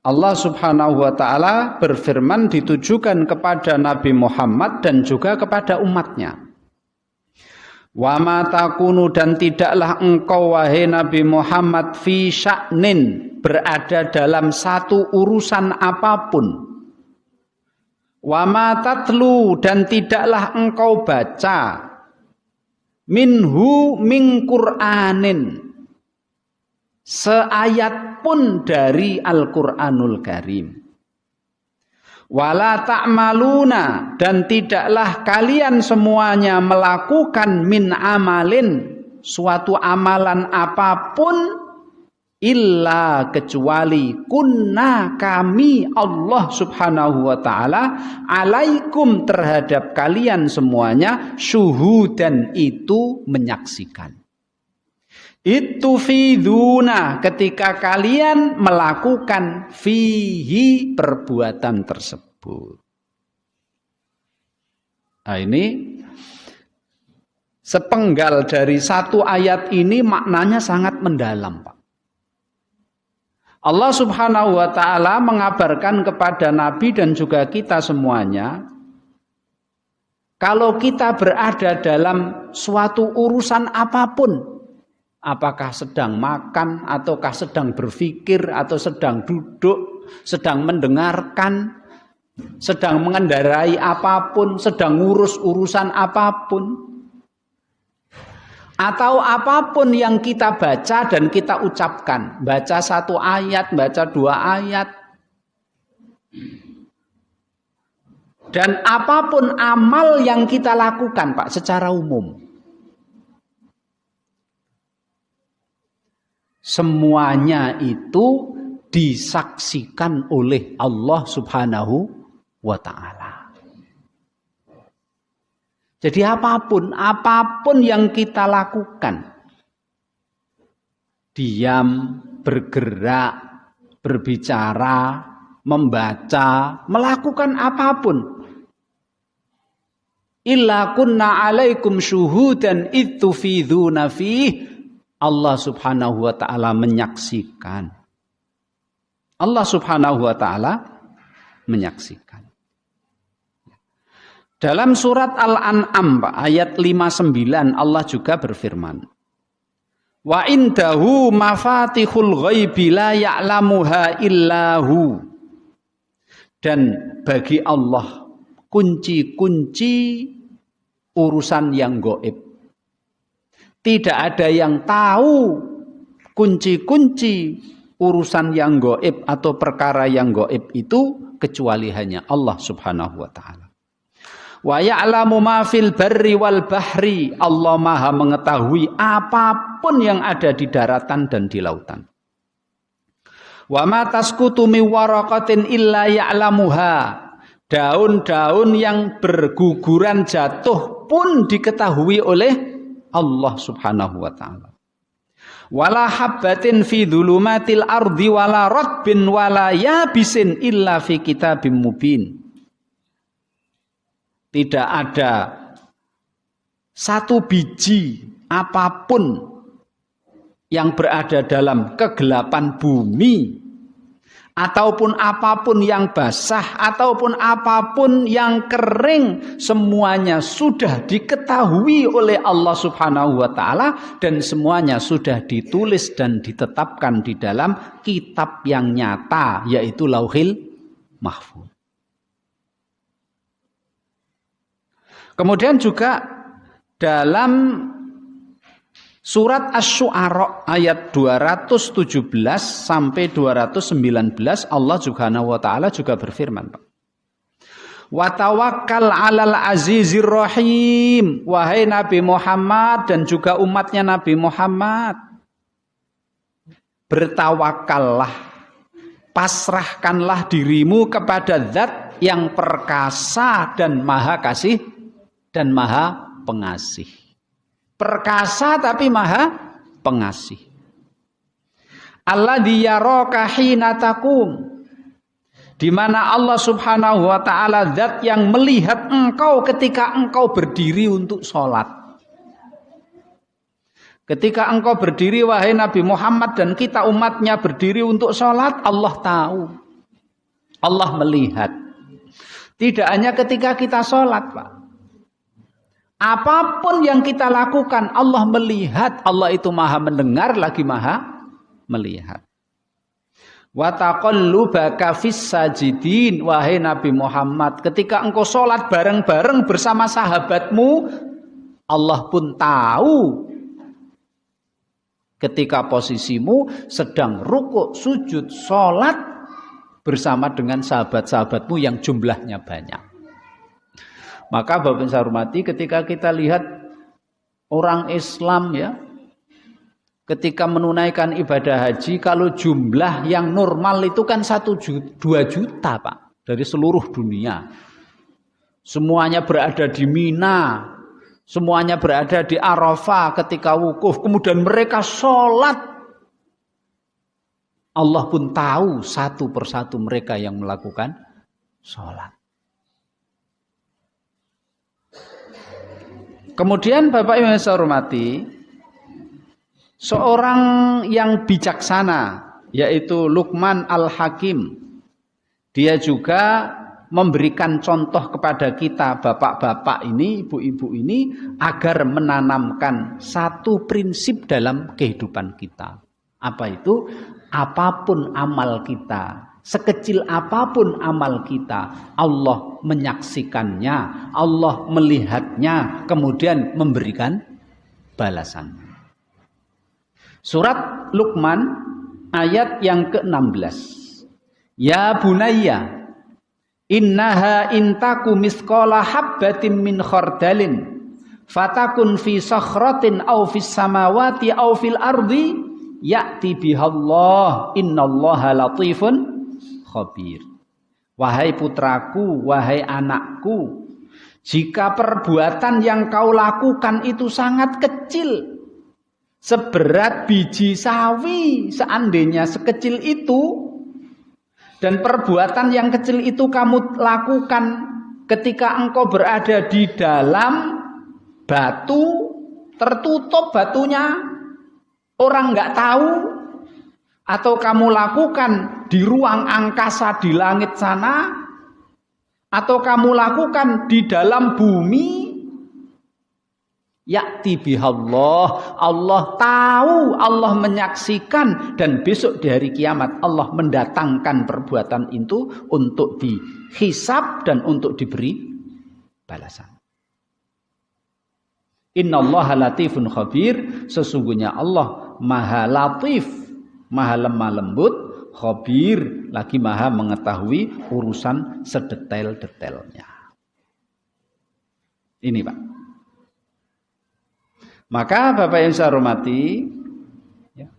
Allah Subhanahu wa taala berfirman ditujukan kepada Nabi Muhammad dan juga kepada umatnya. Wa ma takunu, dan tidaklah engkau wahai Nabi Muhammad fi sya'nin, berada dalam satu urusan apapun. Wa ma tatlu, dan tidaklah engkau baca minhu min Qur'anin, seayat pun dari Al-Qur'anul Karim. Wala ta'maluna, dan tidaklah kalian semuanya melakukan min amalin, suatu amalan apapun, illa kecuali kunna, kami Allah Subhanahu wa ta'ala, alaikum, terhadap kalian semuanya, syuhudan, itu menyaksikan. Itu fiduna, ketika kalian melakukan fihi, perbuatan tersebut. Nah, ini sepenggal dari satu ayat ini maknanya sangat mendalam, Pak. Allah Subhanahu wa ta'ala mengabarkan kepada Nabi dan juga kita semuanya, kalau kita berada dalam suatu urusan apapun, apakah sedang makan, ataukah sedang berpikir, atau sedang duduk, sedang mendengarkan, sedang mengendarai apapun, sedang ngurus urusan apapun, atau apapun yang kita baca dan kita ucapkan, baca satu ayat, baca dua ayat, dan apapun amal yang kita lakukan, Pak, secara umum, semuanya itu disaksikan oleh Allah Subhanahu wa ta'ala. Jadi apapun yang kita lakukan, diam, bergerak, berbicara, membaca, melakukan apapun, illa kunna alaikum syuhudan idh tufiduna fihi, Allah Subhanahu wa ta'ala menyaksikan. Allah Subhanahu wa ta'ala menyaksikan. Dalam surat Al-An'am ayat 59 Allah juga berfirman, wa indahu mafatihul ghaibi la ya'lamuha illahu, dan bagi Allah kunci-kunci urusan yang gaib. Tidak ada yang tahu kunci-kunci urusan yang gaib atau perkara yang gaib itu kecuali hanya Allah Subhanahu wa ta'ala. Wa ya'lamu ma fil barri wal bahri, Allah Maha mengetahui apapun yang ada di daratan dan di lautan. Wa ma tasqutu min waraqatin illa ya'lamuha, daun-daun yang berguguran jatuh pun diketahui oleh Allah Subhanahu wa ta'ala. Wala habbatin fi dhulumatil ardi wala ratbin wala yabisin illa fi kitabim mubin. Tidak ada satu biji apapun yang berada dalam kegelapan bumi, ataupun apapun yang basah, ataupun apapun yang kering, semuanya sudah diketahui oleh Allah Subhanahu wa ta'ala, dan semuanya sudah ditulis dan ditetapkan di dalam kitab yang nyata, yaitu Lauhil Mahfuz. Kemudian juga dalam surat Asy-Syu'ara ayat 217 sampai 219 Allah Subhanahu wa ta'ala juga berfirman, Pak. Wa tawakkal 'alal azizir rahim, wahai Nabi Muhammad dan juga umatnya Nabi Muhammad, bertawakallah, pasrahkanlah dirimu kepada Zat yang perkasa dan maha kasih dan maha pengasih. Perkasa tapi maha pengasih. Alladzi yaraka hina taqum, di mana Allah Subhanahu wa ta'ala Zat yang melihat engkau ketika engkau berdiri untuk sholat. Ketika engkau berdiri wahai Nabi Muhammad dan kita umatnya berdiri untuk sholat, Allah tahu. Allah melihat. Tidak hanya ketika kita sholat, Pak. Apapun yang kita lakukan, Allah melihat. Allah itu maha mendengar, lagi maha melihat. Wa taqallubaka fis sajidin, wahai Nabi Muhammad, ketika engkau sholat bareng-bareng bersama sahabatmu, Allah pun tahu ketika posisimu sedang rukuk, sujud, sholat bersama dengan sahabat-sahabatmu yang jumlahnya banyak. Maka Bapak saya hormati, ketika kita lihat orang Islam ya, ketika menunaikan ibadah haji, kalau jumlah yang normal itu kan 2 juta Pak, dari seluruh dunia. Semuanya berada di Mina, semuanya berada di Arafah ketika wukuf, kemudian mereka sholat. Allah pun tahu satu persatu mereka yang melakukan sholat. Kemudian Bapak Ibu yang saya hormati, seorang yang bijaksana yaitu Luqman Al-Hakim, dia juga memberikan contoh kepada kita bapak-bapak ini, ibu-ibu ini, agar menanamkan satu prinsip dalam kehidupan kita. Apa itu? Apapun amal kita, sekecil apapun amal kita, Allah menyaksikannya, Allah melihatnya, kemudian memberikan balasan. Surat Luqman ayat yang ke-16. Ya bunayya, innaha intaku misqala habbatin min khardalin fatakun fi sakhratin aw fis samawati aw fil ardi ya'ti bihallah innallaha latifun khabir. Wahai putraku, wahai anakku, jika perbuatan yang kau lakukan itu sangat kecil, seberat biji sawi, seandainya sekecil itu, dan perbuatan yang kecil itu kamu lakukan ketika engkau berada di dalam batu, tertutup batunya, orang nggak tahu, atau kamu lakukan di ruang angkasa di langit sana, atau kamu lakukan di dalam bumi, ya'ti bihallah, Allah tahu, Allah menyaksikan, dan besok di hari kiamat Allah mendatangkan perbuatan itu untuk dihisab dan untuk diberi balasan. Innallaha latifun khabir, sesungguhnya Allah maha latif, maha lemah lembut, khabir, lagi maha mengetahui urusan sedetail-detailnya. Ini Pak. Maka Bapak yang saya hormati, ya,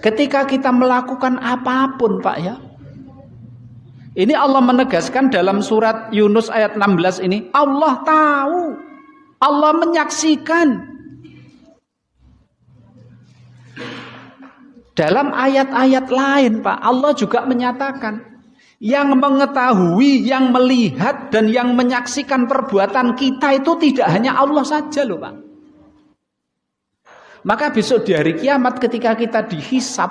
ketika kita melakukan apapun Pak ya, ini Allah menegaskan dalam surat Yunus ayat 16 ini, Allah tahu, Allah menyaksikan. Dalam ayat-ayat lain Pak, Allah juga menyatakan, yang mengetahui, yang melihat, dan yang menyaksikan perbuatan kita itu tidak hanya Allah saja loh Pak. Maka besok di hari kiamat ketika kita dihisab,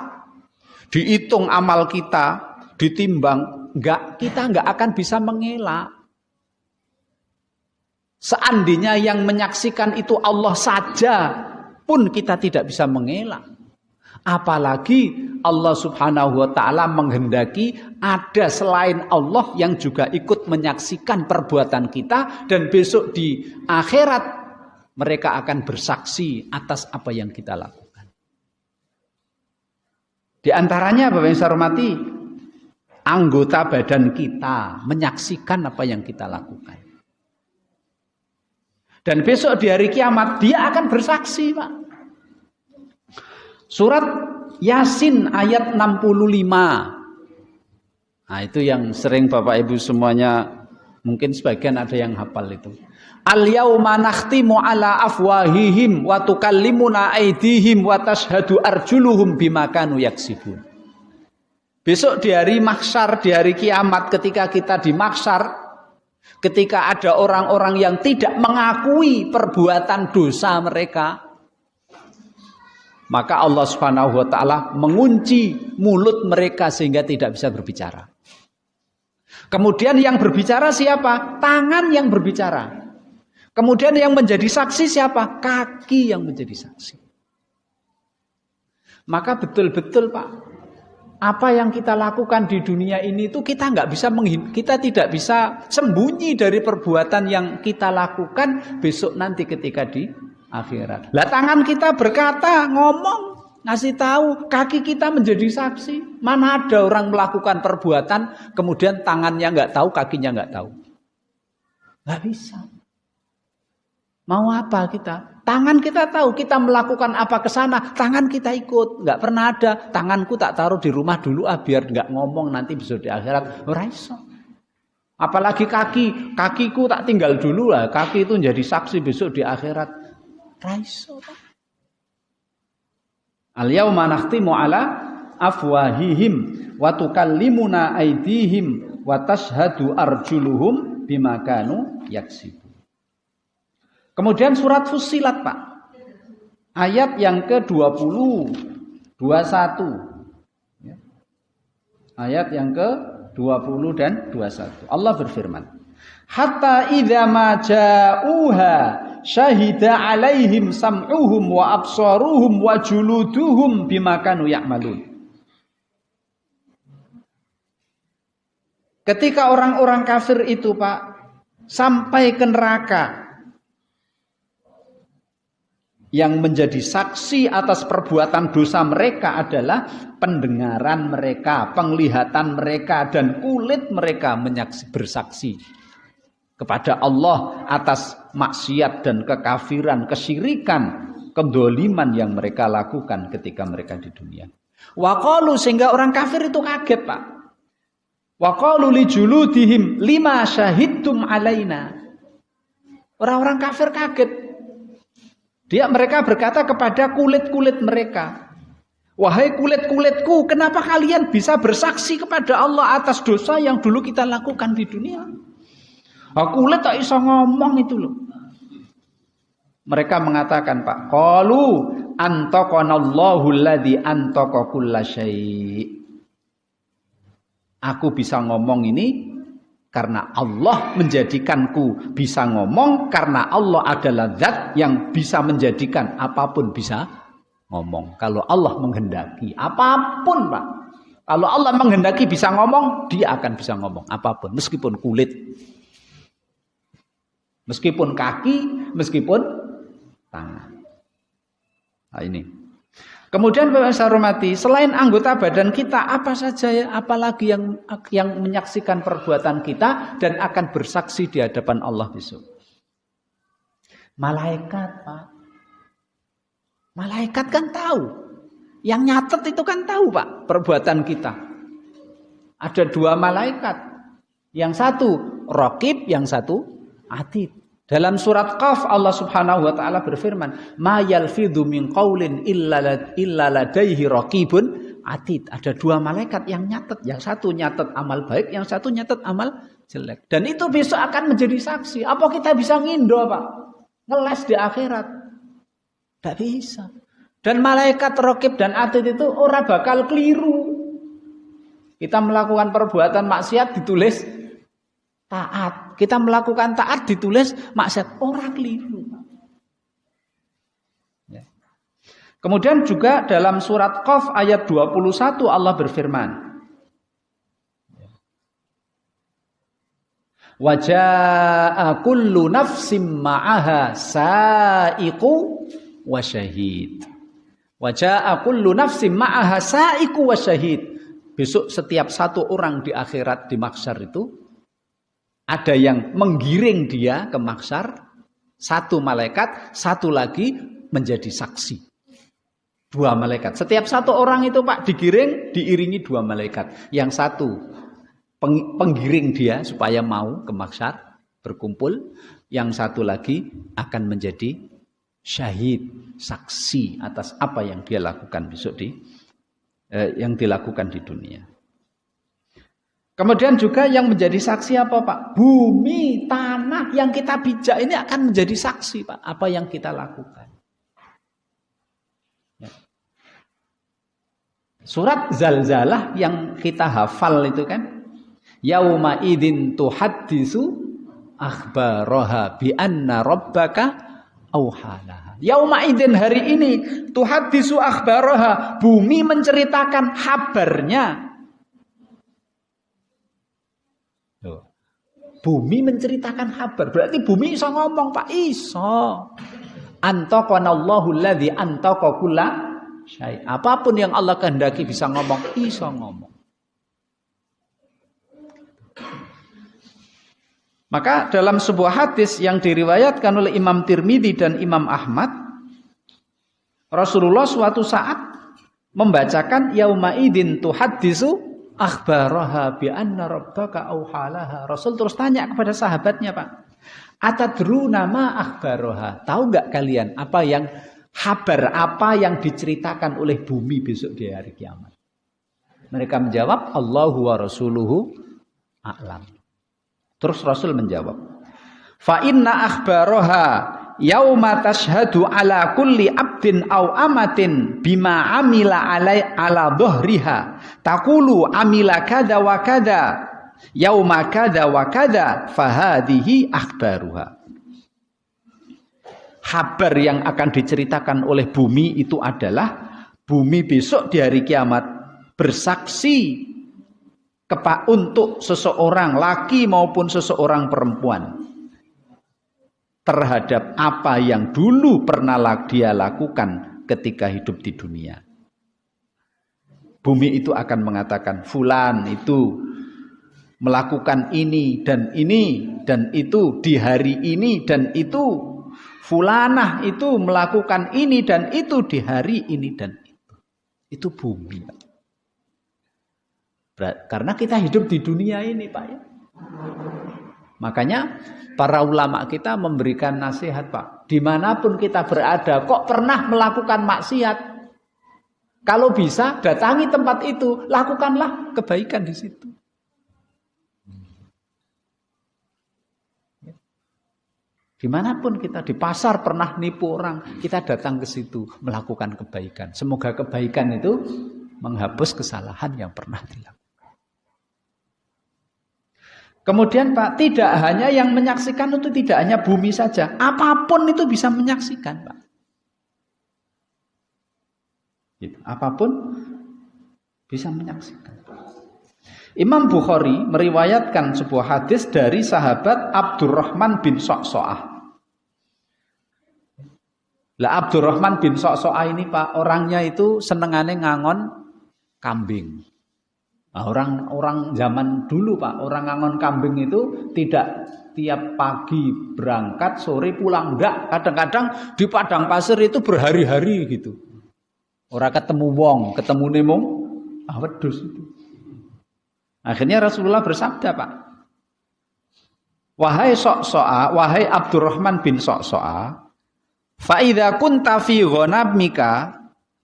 dihitung amal kita, ditimbang, kita enggak akan bisa mengelak. Seandainya yang menyaksikan itu Allah saja pun kita tidak bisa mengelak. Apalagi Allah Subhanahu wa ta'ala menghendaki ada selain Allah yang juga ikut menyaksikan perbuatan kita, dan besok di akhirat mereka akan bersaksi atas apa yang kita lakukan. Di antaranya Bapak yang saya hormati, anggota badan kita menyaksikan apa yang kita lakukan. Dan besok di hari kiamat dia akan bersaksi Pak. Surat Yasin ayat 65. Nah itu yang sering Bapak Ibu semuanya, mungkin sebagian ada yang hafal itu. Al-yauma nakhtimu ala afwahihim wa tukallimuna aydihim wa tashhadu arjuluhum bima kanu yaksibun. Besok di hari mahsyar, di hari kiamat, ketika kita di mahsyar, ketika ada orang-orang yang tidak mengakui perbuatan dosa mereka, Maka Allah Subhanahu wa taala mengunci mulut mereka sehingga tidak bisa berbicara. Kemudian yang berbicara siapa? Tangan yang berbicara. Kemudian yang menjadi saksi siapa? Kaki yang menjadi saksi. Maka betul-betul Pak, apa yang kita lakukan di dunia ini itu kita tidak bisa sembunyi dari perbuatan yang kita lakukan besok nanti ketika di akhirat. Lah tangan kita berkata, ngomong, ngasih tahu, kaki kita menjadi saksi. Mana ada orang melakukan perbuatan kemudian tangannya nggak tahu, kakinya nggak tahu? Nggak bisa. Mau apa kita? Tangan kita tahu, kita melakukan apa ke sana, tangan kita ikut. Nggak pernah ada, tanganku tak taruh di rumah dulu biar nggak ngomong nanti besok di akhirat. Ora iso. Apalagi kakiku tak tinggal dulu lah, kaki itu jadi saksi besok di akhirat. Ora iso. Al-yauma nakhtimu ala afwahihim wa tukallimuna aydihim wa tashhadu arjuluhum bima kanu yaksibun. Kemudian surat Fussilat Pak, ayat yang ke-20, 21. Ayat yang ke-20 dan 21. Allah berfirman, hatta idza ma ja'uha syahida 'alaihim sam'uhum wa absaruhum wa juluduhum bima kanu ya'malun. Ketika orang-orang kafir itu Pak sampai ke neraka, yang menjadi saksi atas perbuatan dosa mereka adalah pendengaran mereka, penglihatan mereka, dan kulit mereka bersaksi kepada Allah atas maksiat dan kekafiran, kesyirikan, kedoliman yang mereka lakukan ketika mereka di dunia. Waqalu, sehingga orang kafir itu kaget Pak. Waqalu li juludihim lima syahidtum alaina. Orang-orang kafir kaget. Mereka berkata kepada kulit-kulit mereka, wahai kulit-kulitku, kenapa kalian bisa bersaksi kepada Allah atas dosa yang dulu kita lakukan di dunia? Kulit tak bisa ngomong itu loh. Mereka mengatakan Pak, qalu antaqanallahu alladzi antaqa kullasyai'. Aku bisa ngomong ini karena Allah menjadikanku bisa ngomong, karena Allah adalah zat yang bisa menjadikan apapun bisa ngomong. Kalau Allah menghendaki apapun Pak, kalau Allah menghendaki bisa ngomong, dia akan bisa ngomong apapun, meskipun kulit, meskipun kaki, meskipun tangan. Nah ini. Kemudian Bapak saya hormati, selain anggota badan kita, apa saja ya, apalagi yang menyaksikan perbuatan kita dan akan bersaksi di hadapan Allah besok? Malaikat Pak. Malaikat kan tahu. Yang nyatet itu kan tahu Pak perbuatan kita. Ada dua malaikat. Yang satu Raqib, yang satu Atid. Dalam surat Qaf Allah Subhanahu wa taala berfirman, "Ma yalfidhu min qaulin illa ladaihi raqibun atid." Ada dua malaikat yang nyatet, yang satu nyatet amal baik, yang satu nyatet amal jelek. Dan itu besok akan menjadi saksi. Apa kita bisa ngindo, Pak? Ngeles di akhirat? Tidak bisa. Dan malaikat Raqib dan Atid itu ora bakal keliru. Kita melakukan perbuatan maksiat ditulis taat. Kita melakukan taat ditulis maksiat, orang keliru. Ya. Kemudian juga dalam surat Qaf ayat 21 Allah berfirman, wa jaa kullu nafsim ma'aha sa'iqu wa syahid. Wa jaa kullu nafsim ma'aha sa'iqu wa syahid. Besok setiap satu orang di akhirat di mahsyar itu ada yang menggiring dia ke mahsyar, satu malaikat, satu lagi menjadi saksi. Dua malaikat. Setiap satu orang itu Pak digiring, diiringi dua malaikat. Yang satu penggiring dia supaya mau ke mahsyar berkumpul. Yang satu lagi akan menjadi syahid, saksi atas apa yang dia lakukan besok yang dilakukan di dunia. Kemudian juga yang menjadi saksi apa Pak? Bumi, tanah yang kita pijak ini akan menjadi saksi Pak. Apa yang kita lakukan. Ya. Surat Zalzalah yang kita hafal itu kan, yauma idzin tuhaddisu akhbaraha bi anna rabbaka auhalaha. Yauma idzin, hari ini, tuhaddisu akhbaraha, bumi menceritakan kabarnya. Bumi menceritakan kabar, berarti bumi iso ngomong, Pak, iso. Antaqanallahu alladzi antaqa kulla syai'. Apapun yang Allah kehendaki bisa ngomong, iso ngomong. Maka dalam sebuah hadis yang diriwayatkan oleh Imam Tirmidzi dan Imam Ahmad, Rasulullah suatu saat membacakan yauma idzin tuhaddisu akhbaraha bi anna rabbaka auhalaha. Rasul terus tanya kepada sahabatnya, Pak, atadruna ma akhbaraha? Tahu enggak kalian apa yang kabar, apa yang diceritakan oleh bumi besok di hari kiamat? Mereka menjawab, Allahu wa rasuluhu a'lam. Terus Rasul menjawab, fa inna akhbaraha yauma tashhadu ala kulli abdin aw amatin bima amila ala dhuhriha taqulu amila kada wa kada yauma kada wa kada fahadihi akhbaruha. Kabar yang akan diceritakan oleh bumi itu adalah bumi besok di hari kiamat bersaksi untuk seseorang laki maupun seseorang perempuan terhadap apa yang dulu pernah dia lakukan ketika hidup di dunia. Bumi itu akan mengatakan, fulan itu melakukan ini dan itu di hari ini dan itu. Fulanah itu melakukan ini dan itu di hari ini dan itu. Itu bumi, Pak. Karena kita hidup di dunia ini, Pak, ya. Makanya para ulama kita memberikan nasihat, Pak. Dimanapun kita berada, kok pernah melakukan maksiat? Kalau bisa, datangi tempat itu, lakukanlah kebaikan di situ. Dimanapun kita, di pasar pernah nipu orang, kita datang ke situ, melakukan kebaikan. Semoga kebaikan itu menghapus kesalahan yang pernah dilakukan. Kemudian, Pak, tidak hanya yang menyaksikan itu tidak hanya bumi saja. Apapun itu bisa menyaksikan, Pak. Gitu. Apapun bisa menyaksikan. Imam Bukhari meriwayatkan sebuah hadis dari sahabat Abdurrahman bin Sa'sa'ah. Lah Abdurrahman bin Sa'sa'ah ini, Pak, orangnya itu senengane ngangon kambing. Nah, orang zaman dulu, Pak, orang ngangon kambing itu tidak tiap pagi berangkat, sore pulang, enggak. Kadang-kadang di padang pasir itu berhari-hari gitu. Orang ketemu wong, ketemu nemung, wedhus itu. Akhirnya Rasulullah bersabda, Pak, wahai Sa'sa'ah, wahai Abdurrahman bin Sa'sa'ah, fa idza kunta fi ghanamika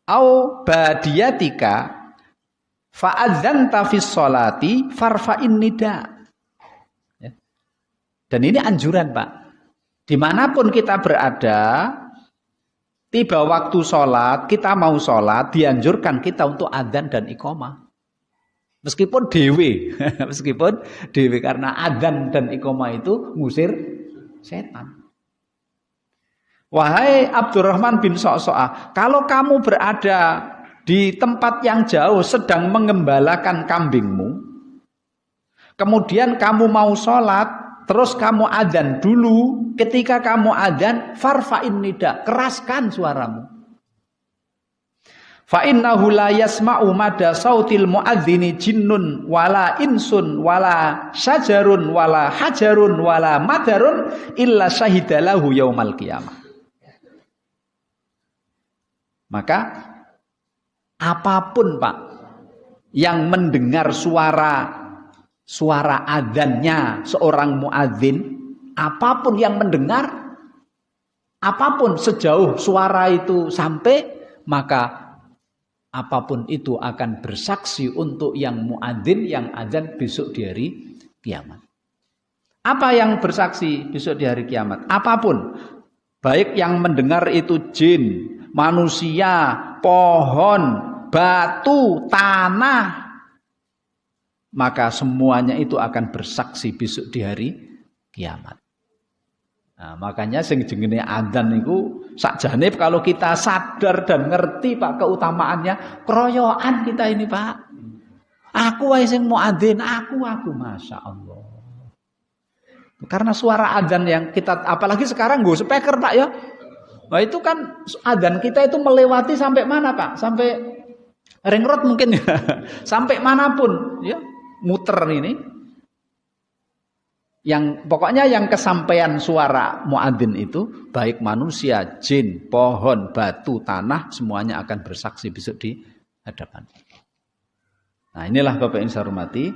au badiyatika fa'adzanta fis sholati farfa'in nida. Ya. Dan ini anjuran, Pak. Dimanapun kita berada, tiba waktu sholat, kita mau sholat, dianjurkan kita untuk adzan dan iqamah. Meskipun dewe karena adzan dan iqamah itu ngusir setan. Wahai Abdurrahman bin Sa'sa'ah, kalau kamu berada di tempat yang jauh sedang mengembalakan kambingmu, kemudian kamu mau sholat, terus kamu adzan dulu. Ketika kamu adzan, farfa'in nida, keraskan suaramu. Fa innahu la yasma'u mada sautil muadzini jinnun wala insun wala syajarun wala hajarun wala madarun illa syahidalahu yaumal qiyamah. Maka apapun, Pak, yang mendengar suara adzannya seorang muadzin, apapun yang mendengar, apapun sejauh suara itu sampai, maka apapun itu akan bersaksi untuk yang muadzin, yang adzan besok di hari kiamat. Apa yang bersaksi besok di hari kiamat? Apapun, baik yang mendengar itu jin, manusia, pohon, batu, tanah, maka semuanya itu akan bersaksi besok di hari kiamat. Nah, makanya sing jenenge adzan niku sakjane kalau kita sadar dan ngerti Pak keutamaannya, keroyokan kita ini Pak. Aku wae sing mau adzan, aku Masya Allah. Karena suara adzan yang kita, apalagi sekarang nggo speaker Pak ya. Nah itu kan adzan kita itu melewati sampai mana Pak? Sampai ring road mungkin ya. Sampai manapun ya. Muter ini. Yang pokoknya yang kesampaian suara muadzin itu baik manusia, jin, pohon, batu, tanah semuanya akan bersaksi besok di hadapan. Nah, inilah Bapak yang saya hormati.